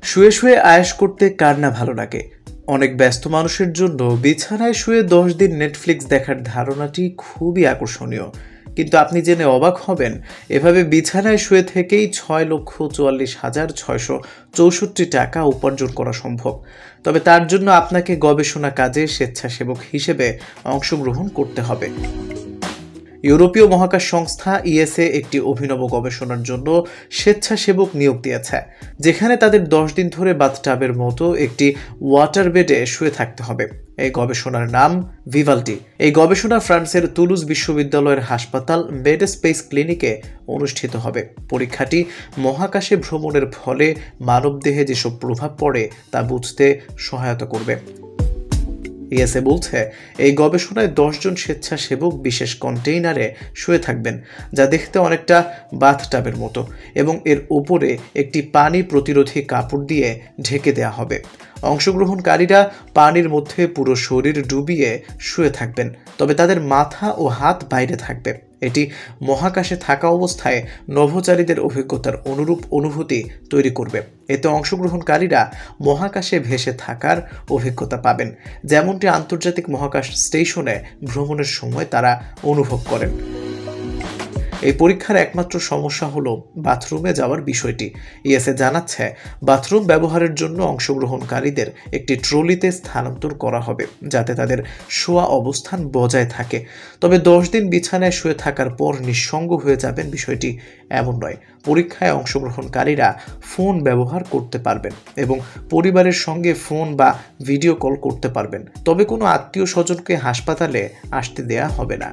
শুয়ে শুয়ে আয়েশ করতে কার না ভালো লাগে। অনেক ব্যস্ত মানুষের জন্য বিছানায় শুয়ে 10 দিন নেটফ্লিক্স দেখার ধারণাটি খুবই আকর্ষণীয়। কিন্তু আপনি জেনে অবাক হবেন, এভাবে বিছানায় শুয়ে থেকেই 6,44,664 টাকা উপার্জন করা সম্ভব। তবে তার জন্য আপনাকে গবেষণা কাজে স্বেচ্ছাসেবক হিসেবে অংশগ্রহণ করতে হবে। ইউরোপীয় মহাকাশ সংস্থা ইএসএ একটি অভিনব গবেষণার জন্য স্বেচ্ছাসেবক নিয়োগ দিয়েছে, যেখানে তাদের 10 দিন ধরে বাথটাবের মতো একটি ওয়াটার বেডে শুয়ে থাকতে হবে। এই গবেষণার নাম ভিভাল্টি। এই গবেষণা ফ্রান্সের তুলুজ বিশ্ববিদ্যালয়ের হাসপাতাল মেড স্পেস ক্লিনিকে অনুষ্ঠিত হবে। পরীক্ষাটি মহাকাশে ভ্রমণের ফলে মানবদেহে যেসব প্রভাব পড়ে তা বুঝতে সহায়তা করবে। ইএসএ বলছে, এই গবেষণায় 10 জন স্বেচ্ছাসেবক বিশেষ কন্টেইনারে শুয়ে থাকবেন, যা দেখতে অনেকটা বাথটাবের মতো, এবং এর উপরে একটি পানি প্রতিরোধী কাপড় দিয়ে ঢেকে দেওয়া হবে। অংশগ্রহণকারীরা পানির মধ্যে পুরো শরীর ডুবিয়ে শুয়ে থাকবেন, তবে তাদের মাথা ও হাত বাইরে থাকবে। এটি মহাকাশে থাকা অবস্থায় নভোচারীদের অভিজ্ঞতার অনুরূপ অনুভূতি তৈরি করবে। এতে অংশগ্রহণকারীরা মহাকাশে ভেসে থাকার অভিজ্ঞতা পাবেন, যেমনটি আন্তর্জাতিক মহাকাশ স্টেশনে ভ্রমণের সময় তারা অনুভব করেন। এই পরীক্ষার একমাত্র সমস্যা হলো বাথরুমে যাওয়ার বিষয়টি। ইএসএ জানাচ্ছে, বাথরুম ব্যবহারের জন্য অংশগ্রহণকারীদের একটি ট্রলিতে স্থানান্তর করা হবে, যাতে তাদের শোয়া অবস্থান বজায় থাকে। তবে 10 দিন বিছানায় শুয়ে থাকার পর নিঃসঙ্গ হয়ে যাবেন, বিষয়টি এমন নয়। পরীক্ষায় অংশগ্রহণকারীরা ফোন ব্যবহার করতে পারবেন এবং পরিবারের সঙ্গে ফোন বা ভিডিও কল করতে পারবেন, তবে কোনো আত্মীয় স্বজনকে হাসপাতালে আসতে দেয়া হবে না।